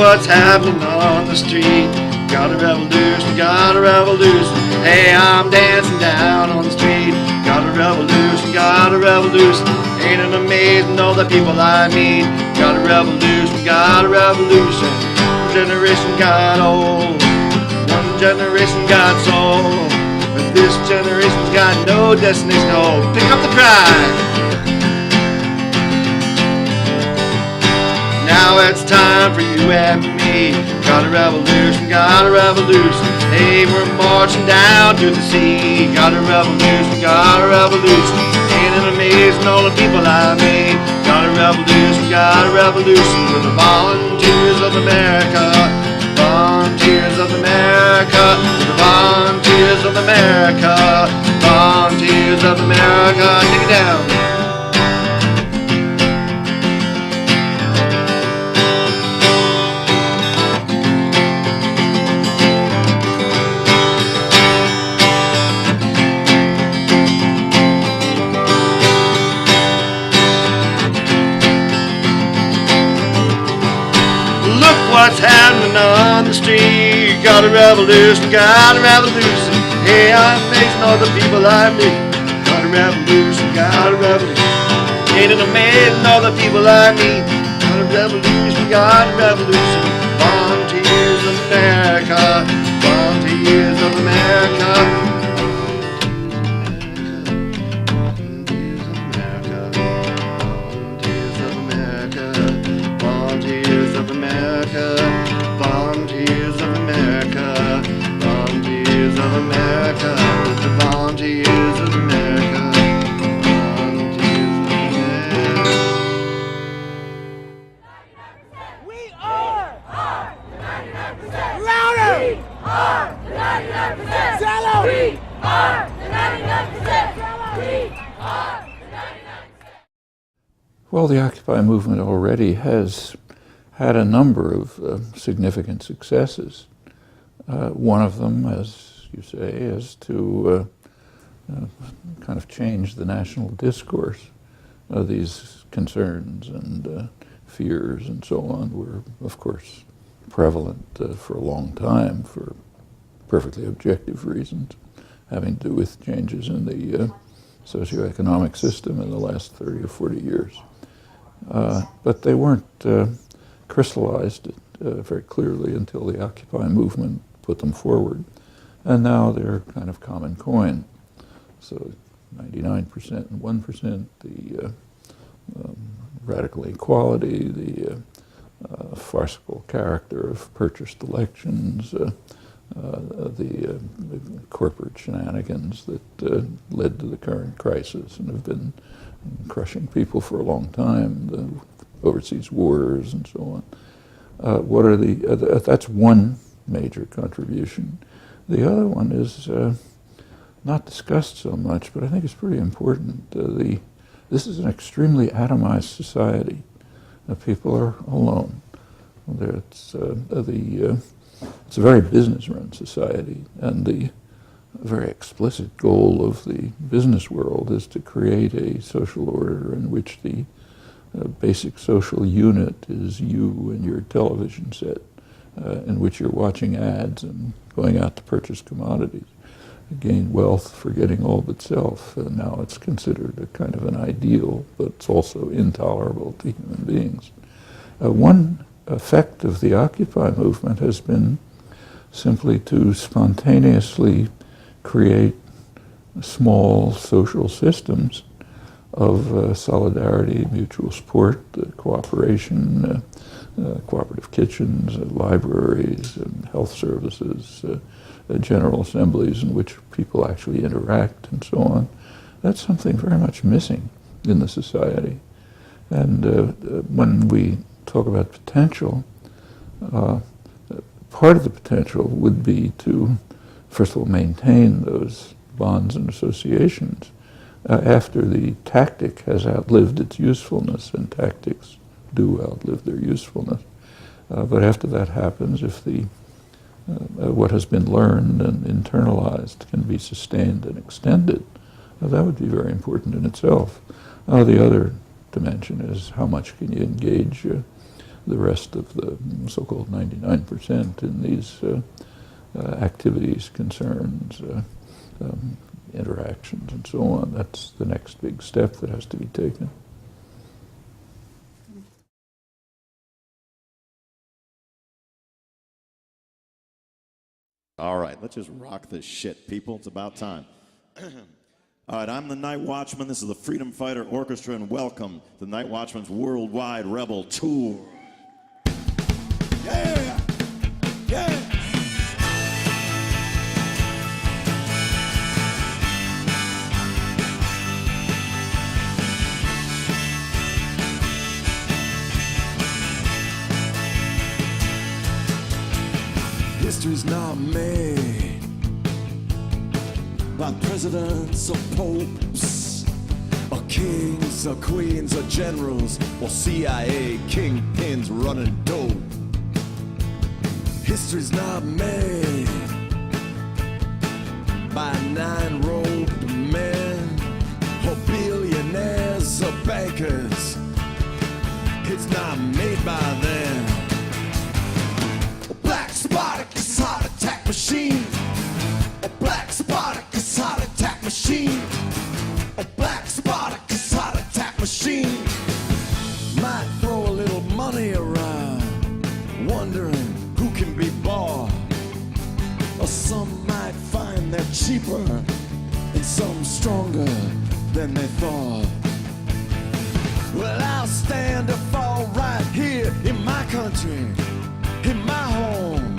what's happening on the street. Got a revolution, got a revolution. Hey, I'm dancing down on the street. Got a revolution, got a revolution. Ain't it amazing all the people I meet? Got a revolution, got a revolution. One generation got old, one generation got soul, but this generation's got no destination to hold. Pick up the cry. Now it's time for you and me. Got a revolution, got a revolution. Hey, we're marching down to the sea. Got a revolution, got a revolution. Ain't it amazing all the people I meet? Got a revolution, got a revolution. We're the volunteers of America. Volunteers of America. We're the volunteers of America. Volunteers of America. Take it down. What's happening on the street? Got a revolution, got a revolution. Hey, I'm amazing all the people I meet. Got a revolution, got a revolution. Ain't it amazing all the people I meet? Got a revolution, got a revolution. Volunteers of America, volunteers of America. Volunteers of America, volunteers of America, volunteers of America, the volunteers of America, volunteers of America. We are the 99%. Louder! We are the 99%. Shallow! We are the 99%. We are the 99%. Well, the Occupy movement already has had a number of significant successes. One of them, as you say, is to kind of change the national discourse. These concerns and fears and so on were, of course, prevalent for a long time for perfectly objective reasons, having to do with changes in the socioeconomic system in the last 30 or 40 years. But they weren't crystallized very clearly until the Occupy movement put them forward. And now they're kind of common coin. So 99% and 1%, the radical equality, the farcical character of purchased elections, the corporate shenanigans that led to the current crisis and have been crushing people for a long time, the overseas wars and so on. What are that's one major contribution. The other one is not discussed so much, but I think it's pretty important. This is an extremely atomized society. People are alone. It's a very business-run society, and the very explicit goal of the business world is to create a social order in which the basic social unit is you and your television set, in which you're watching ads and going out to purchase commodities, gain wealth, forgetting all but self. Now it's considered a kind of an ideal, but it's also intolerable to human beings. One effect of the Occupy movement has been simply to spontaneously create small social systems of solidarity, mutual support, cooperation, cooperative kitchens, libraries, health services, general assemblies in which people actually interact and so on. That's something very much missing in the society. And when we talk about potential, part of the potential would be to, first of all, maintain those bonds and associations after the tactic has outlived its usefulness, and tactics do outlive their usefulness. But after that happens, if what has been learned and internalized can be sustained and extended, that would be very important in itself. The other dimension is how much can you engage the rest of the so-called 99% in these activities, concerns, interactions, and so on. That's the next big step that has to be taken. All right, let's just rock this shit, people. It's about time. All right, I'm the Night Watchman. This is the Freedom Fighter Orchestra, and welcome to the Night Watchman's Worldwide Rebel Tour. Yeah! Yeah! History's not made by presidents or popes or kings or queens or generals or CIA kingpins running dope. History's not made by nine-robed men or billionaires or bankers. It's not made by them. Black Spartacus heart attack machine. A black Spartacus heart attack machine. A black Spartacus heart attack machine. Might throw a little money around, wondering who can be bought. Or some might find they're cheaper and some stronger than they thought. Well, I'll stand or fall right here in my country, in my home.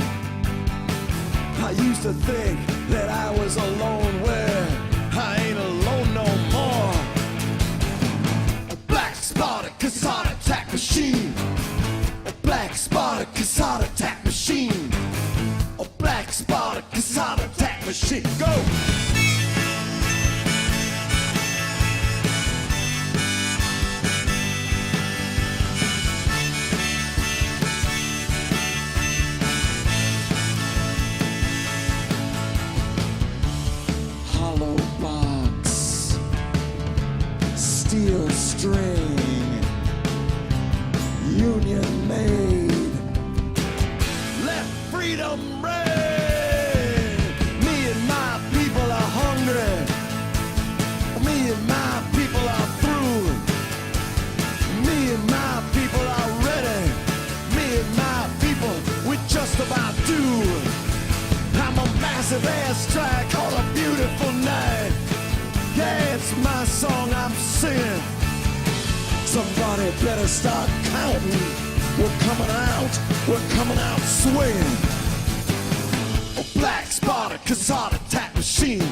I used to think that I was alone, where I ain't alone no more. A black Spartacus heart attack machine. A black Spartacus heart attack machine. A black Spartacus heart attack machine. Go! Steel string, union made, let freedom reign. Me and my people are hungry. Me and my people are through. Me and my people are ready. Me and my people, we just about do. I'm a massive airstrike on a beautiful night. Yeah, it's my song I'm singing. Somebody better start counting. We're coming out swinging. A black Spartacus heart attack machine.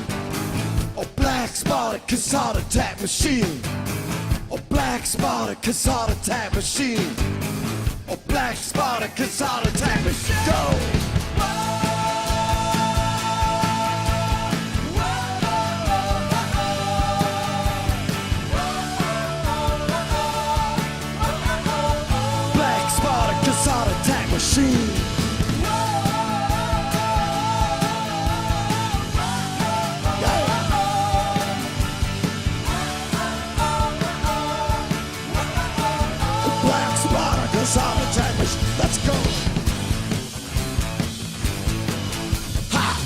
A black Spartacus heart attack machine. A black Spartacus heart attack machine. A black Spartacus heart attack machine. Go! Heart attack machine. Black Spartacus heart attack machine. Let's go. Ha!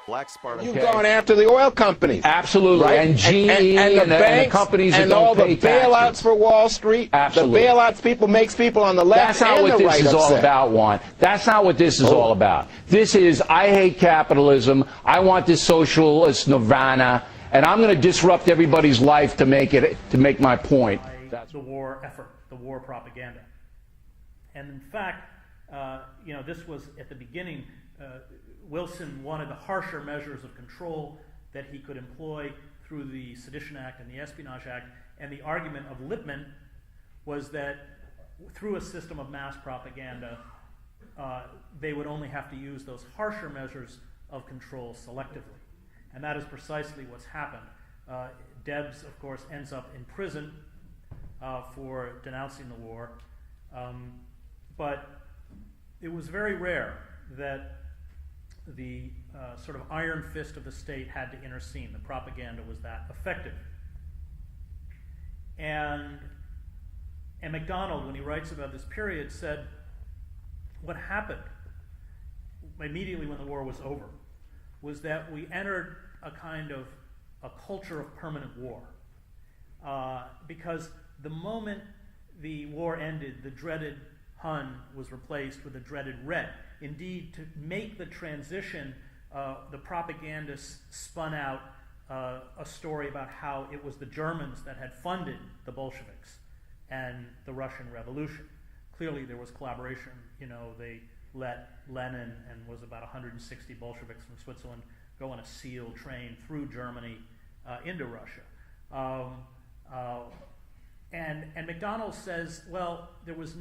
Black Spartacus. You've gone after the oil companies. Absolutely. Right? And GE and the banks, the companies that and don't all the pay bailouts taxes. for Wall Street. Absolutely. The bailouts people makes people on the left That's not and what the this right is all upset. about, Juan. That's not what this is all about. This is, I hate capitalism. I want this socialist nirvana, and I'm going to disrupt everybody's life to make my point. The war effort, the war propaganda. And in fact, this was at the beginning, Wilson wanted the harsher measures of control that he could employ through the Sedition Act and the Espionage Act. And the argument of Lippmann was that through a system of mass propaganda, they would only have to use those harsher measures of control selectively. And that is precisely what's happened. Debs, of course, ends up in prison for denouncing the war. But it was very rare that the sort of iron fist of the state had to intercede. The propaganda was that effective. And MacDonald, when he writes about this period, said what happened immediately when the war was over was that we entered a kind of a culture of permanent war. Because the moment the war ended, the dreaded Hun was replaced with the dreaded Red. Indeed, to make the transition, the propagandists spun out a story about how it was the Germans that had funded the Bolsheviks and the Russian Revolution. Clearly, there was collaboration. They let Lenin and was about 160 Bolsheviks from Switzerland go on a SEAL train through Germany into Russia. And MacDonald says, well, there was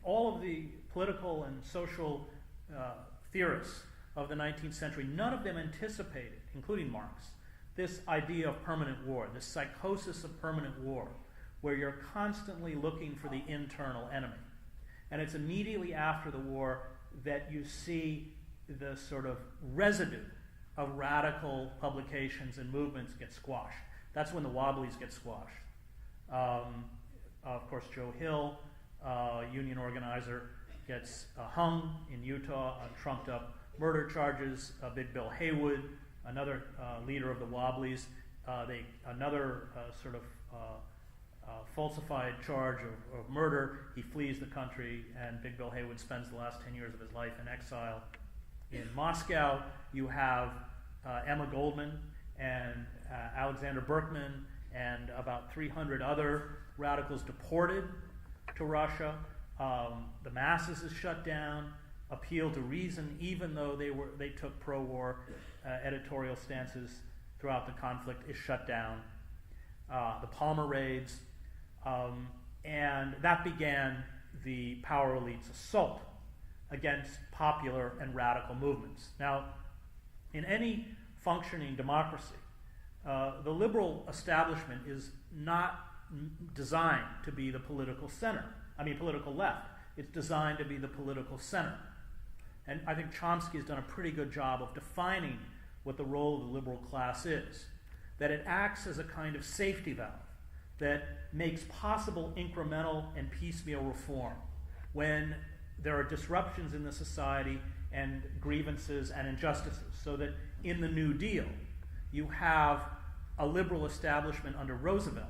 all of the political and social theorists of the 19th century, none of them anticipated, including Marx, this idea of permanent war, this psychosis of permanent war, where you're constantly looking for the internal enemy. And it's immediately after the war that you see the sort of residue of radical publications and movements get squashed. That's when the Wobblies get squashed. Of course, Joe Hill, union organizer, gets hung in Utah on trumped-up murder charges. Big Bill Haywood, another leader of the Wobblies, another sort of falsified charge of murder. He flees the country, and Big Bill Haywood spends the last 10 years of his life in exile in Moscow. You have Emma Goldman and Alexander Berkman and about 300 other radicals deported to Russia. The masses is shut down. Appeal to reason, even though they took pro-war editorial stances throughout the conflict, is shut down. The Palmer raids, and that began the power elite's assault against popular and radical movements. Now, in any functioning democracy, the liberal establishment is not designed to be the political left. It's designed to be the political center. And I think Chomsky has done a pretty good job of defining what the role of the liberal class is. That it acts as a kind of safety valve that makes possible incremental and piecemeal reform when there are disruptions in the society and grievances and injustices. So that in the New Deal, you have a liberal establishment under Roosevelt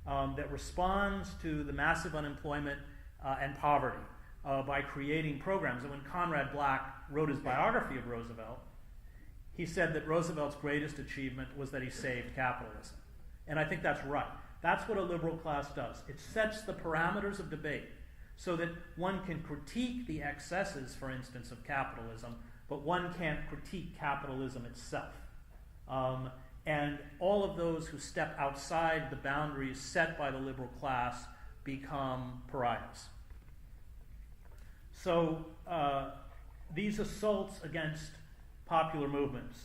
that responds to the massive unemployment and poverty by creating programs. And when Conrad Black wrote his biography of Roosevelt, he said that Roosevelt's greatest achievement was that he saved capitalism. And I think that's right. That's what a liberal class does. It sets the parameters of debate so that one can critique the excesses, for instance, of capitalism, but one can't critique capitalism itself. And all of those who step outside the boundaries set by the liberal class become pariahs. So these assaults against popular movements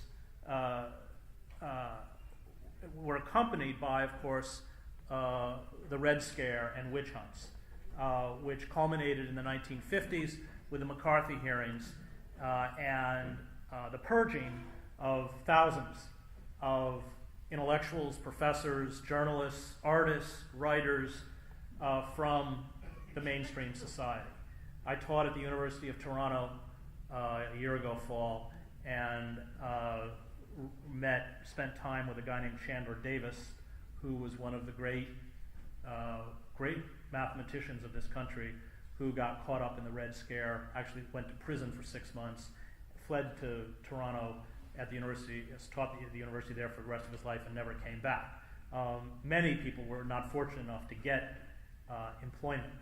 were accompanied by, of course, the Red Scare and witch hunts, which culminated in the 1950s with the McCarthy hearings and the purging of thousands of intellectuals, professors, journalists, artists, writers from the mainstream society. I taught at the University of Toronto a year ago fall, and spent time with a guy named Chandler Davis, who was one of the great mathematicians of this country, who got caught up in the Red Scare, actually went to prison for 6 months, fled to Toronto at the university, taught at the university there for the rest of his life, and never came back. Many people were not fortunate enough to get employment.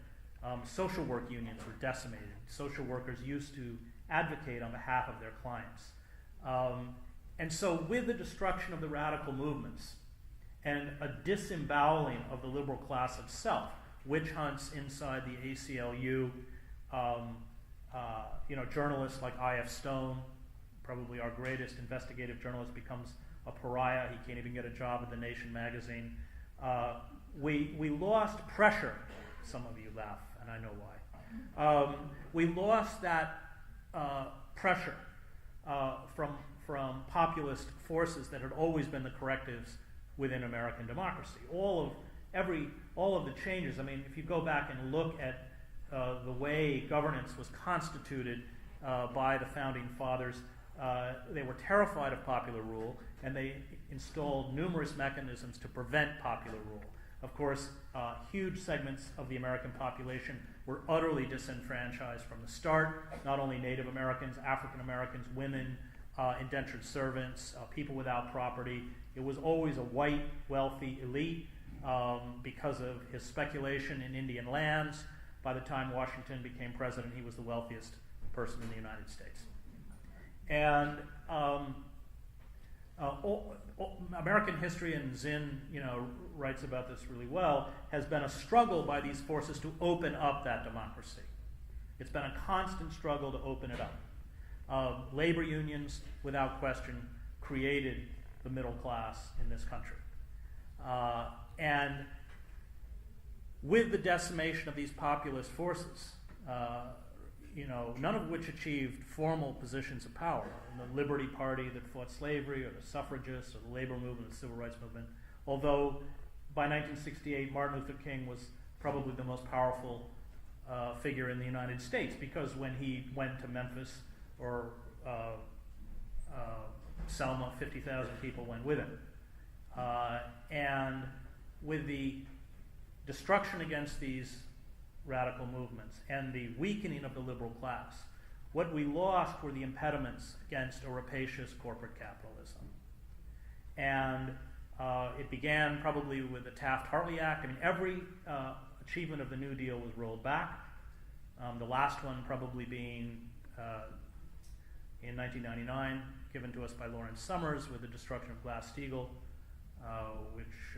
Social work unions were decimated. Social workers used to advocate on behalf of their clients. And so with the destruction of the radical movements and a disemboweling of the liberal class itself, witch hunts inside the ACLU, journalists like I.F. Stone probably our greatest investigative journalist, becomes a pariah. He can't even get a job at The Nation magazine. We lost pressure. Some of you laugh, and I know why. We lost that pressure from populist forces that had always been the correctives within American democracy. All of the changes. I mean, if you go back and look at the way governance was constituted by the founding fathers, they were terrified of popular rule, and they installed numerous mechanisms to prevent popular rule. Of course, huge segments of the American population were utterly disenfranchised from the start. Not only Native Americans, African Americans, women, indentured servants, people without property. It was always a white, wealthy elite because of his speculation in Indian lands. By the time Washington became president, he was the wealthiest person in the United States. And American history, and Zinn, writes about this really well, has been a struggle by these forces to open up that democracy. It's been a constant struggle to open it up. Labor unions, without question, created the middle class in this country. And with the decimation of these populist forces, none of which achieved formal positions of power, the Liberty Party that fought slavery, or the suffragists, or the labor movement, the civil rights movement, although by 1968 Martin Luther King was probably the most powerful figure in the United States, because when he went to Memphis or Selma, 50,000 people went with him. And with the destruction against these radical movements and the weakening of the liberal class, what we lost were the impediments against a rapacious corporate capitalism. And it began probably with the Taft-Hartley Act. I mean, every achievement of the New Deal was rolled back. The last one probably being in 1999, given to us by Lawrence Summers with the destruction of Glass-Steagall, which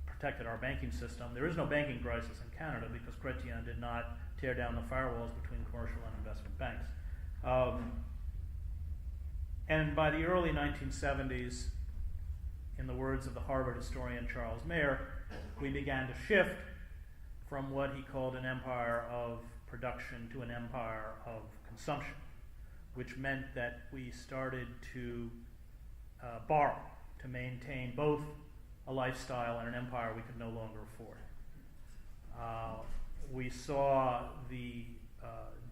protected our banking system. There is no banking crisis in Canada because Chrétien did not tear down the firewalls between commercial and investment banks. And by the early 1970s, in the words of the Harvard historian Charles Mayer, we began to shift from what he called an empire of production to an empire of consumption, which meant that we started to borrow to maintain both a lifestyle and an empire we could no longer afford. We saw the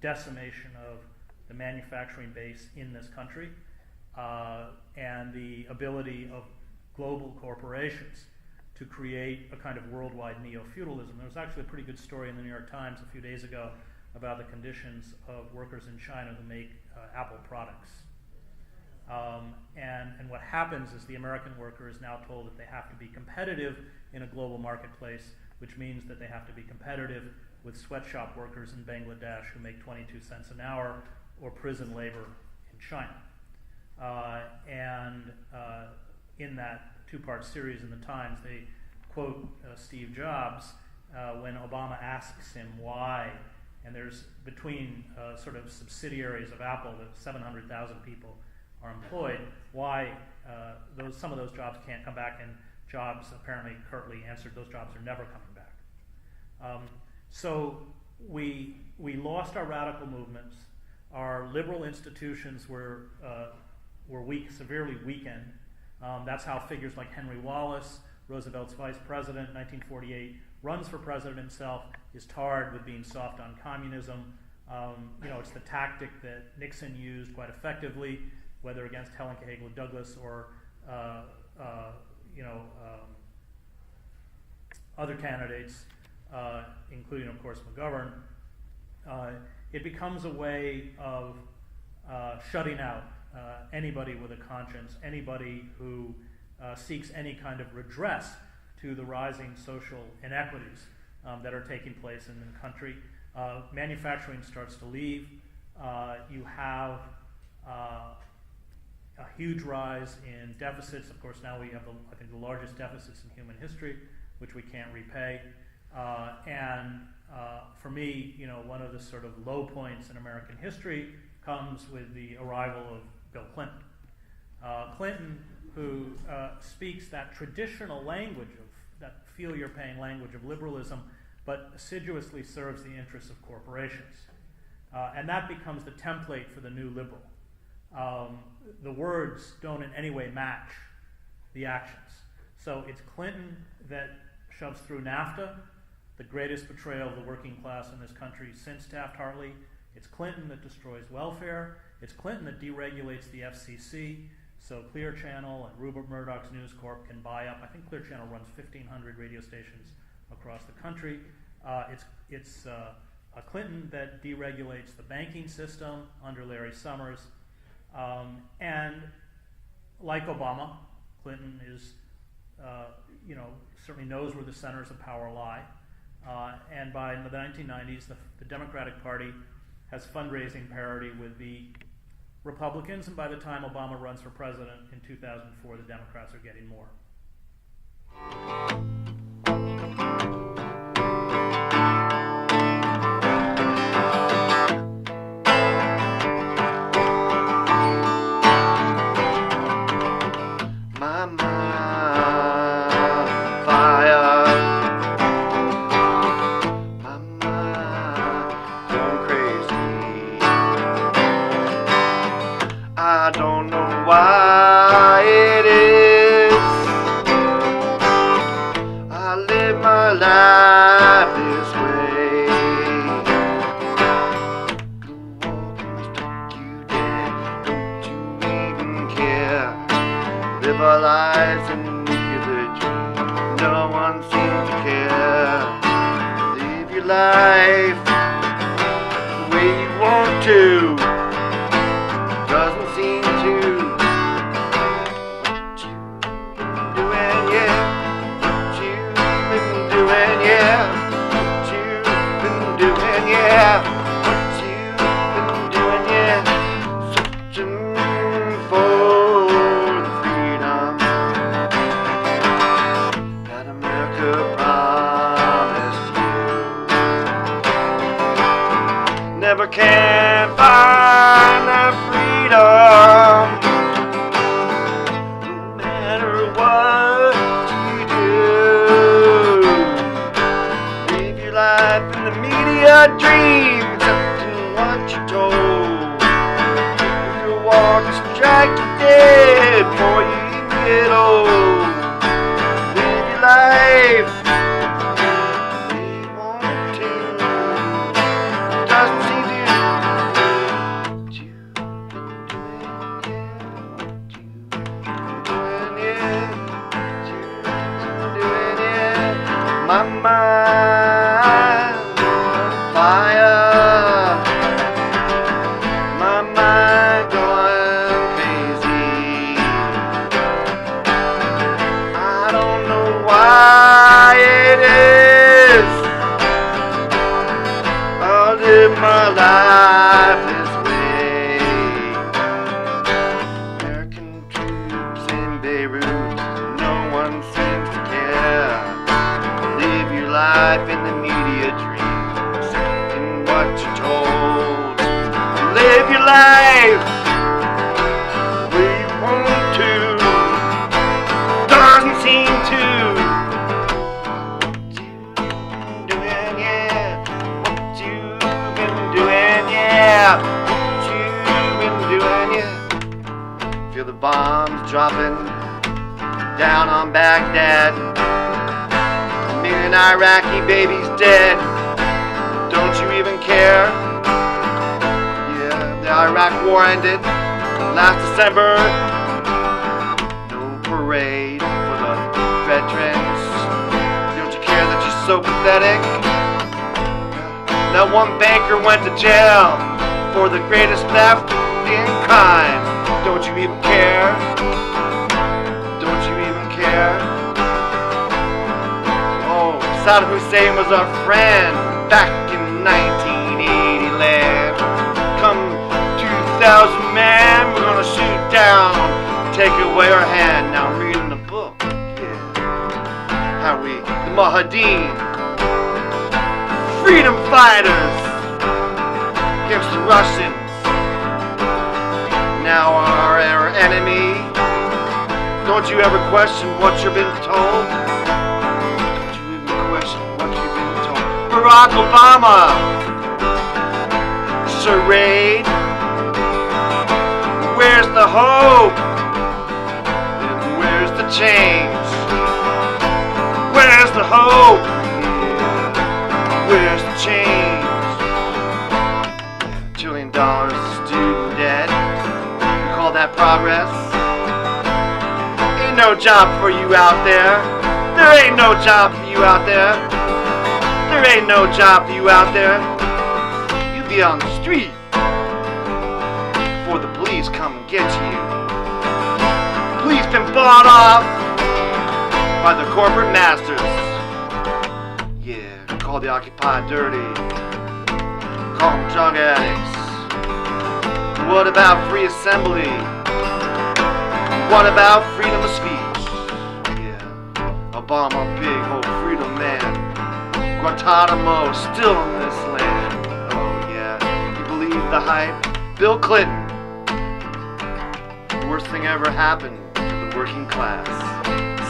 decimation of the manufacturing base in this country and the ability of global corporations to create a kind of worldwide neo-feudalism. There was actually a pretty good story in the New York Times a few days ago about the conditions of workers in China who make Apple products. And what happens is the American worker is now told that they have to be competitive in a global marketplace, which means that they have to be competitive with sweatshop workers in Bangladesh who make 22 cents an hour, or prison labor in China. In that two-part series in the Times, they quote Steve Jobs when Obama asks him why, and there's between sort of subsidiaries of Apple, that 700,000 people are employed, why some of those jobs can't come back, and Jobs apparently curtly answered, those jobs are never coming back. So we lost our radical movements. Our liberal institutions were severely weakened. That's how figures like Henry Wallace, Roosevelt's vice president in 1948, runs for president himself, is tarred with being soft on communism. It's the tactic that Nixon used quite effectively, whether against Helen Cahigla Douglas or other candidates, including, of course, McGovern. It becomes a way of shutting out anybody with a conscience, anybody who seeks any kind of redress to the rising social inequities that are taking place in the country. Manufacturing starts to leave. You have a huge rise in deficits. Of course, now we have, I think, the largest deficits in human history, which we can't repay. For me, one of the sort of low points in American history comes with the arrival of Bill Clinton. Clinton, who speaks that traditional language of that feel your pain language of liberalism, but assiduously serves the interests of corporations. And that becomes the template for the new liberal. The words don't in any way match the actions. So it's Clinton that shoves through NAFTA, the greatest betrayal of the working class in this country since Taft-Hartley. It's Clinton that destroys welfare. It's Clinton that deregulates the FCC, so Clear Channel and Rupert Murdoch's News Corp can buy up. I think Clear Channel runs 1,500 radio stations across the country. It's Clinton that deregulates the banking system under Larry Summers. And like Obama, Clinton is, certainly knows where the centers of power lie. And by the 1990s, the Democratic Party has fundraising parity with the Republicans, and by the time Obama runs for president in 2004, the Democrats are getting more. I don't know why it is I live my life this way. Go walking, stuck you dead, don't you even care. Live our lives and live a dream, no one seems to care. Live your life the way you want to. Doesn't seem to. What you've been doing, yeah. What you've been doing, yeah. What you've been doing, yeah. Searching for the freedom that America promised you. Never can find that freedom, no matter what you do. Live your life in the media dream, accepting what you're told. If you walk, strike you dead before you even get old. Live your life the way you want to. Doesn't seem to. My mind on fire, my mind going crazy. I don't know why it is I'll live my life this way. American troops in Beirut, no one seems to care. Live your life in the media dream, accepting what you're told. Live your life the way you want to. Doesn't seem to. What you've been doing, yeah. What you've been doing, yeah. What you've been doing, yeah. Feel the bombs dropping down on Baghdad. Million Iraqi babies dead. Don't you even care? Yeah, the Iraq war ended last December. No parade for the veterans. Don't you care that you're so pathetic? That one banker went to jail for the greatest theft in kind. Don't you even care? Don't you even care? Saddam Hussein was our friend back in 1980 land. Come 2,000 men, we're gonna shoot down, take away our hand. Now I'm reading the book, yeah. How we, the Mujahideen, freedom fighters against the Russians now are our enemy. Don't you ever question what you've been told? Don't you even question what you've been told? Barack Obama, charade. Where's the hope? And where's the change? Where's the hope? Yeah. Where's the change? $1 trillion student debt. You call that progress? Ain't no job for you out there. There ain't no job for you out there. There ain't no job for you out there. You be on the street before the police come and get you. Police been bought off by the corporate masters. Yeah, call the Occupy dirty. Call them drug addicts. What about free assembly? What about freedom of speech? Yeah, Obama, big old freedom man. Guantanamo still in this land. Oh yeah, you believe the hype? Bill Clinton. The worst thing ever happened to the working class.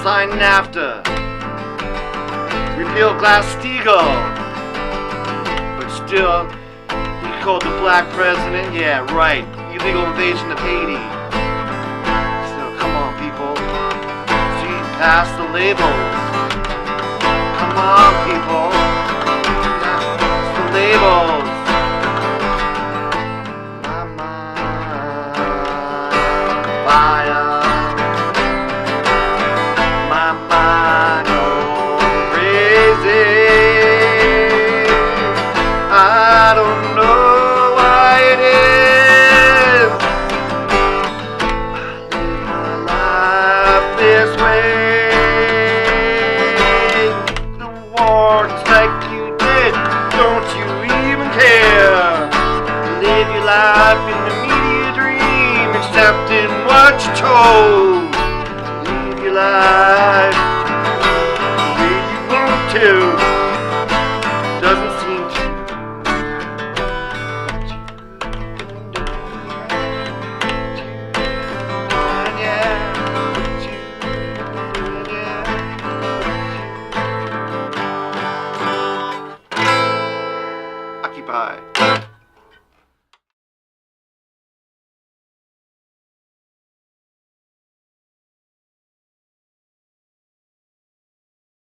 Sign NAFTA. Repeal Glass-Steagall. But still, he called the black president, yeah, right, illegal invasion of Haiti. So come on, people, see past the labels. Come on, people, past the labels. My mind, fire. My mind goes crazy. I don't know why it is I live my life this way. The wars like you did, don't you even care? Live your life in the media dream, accepting what you're told. Live your life the way you want to.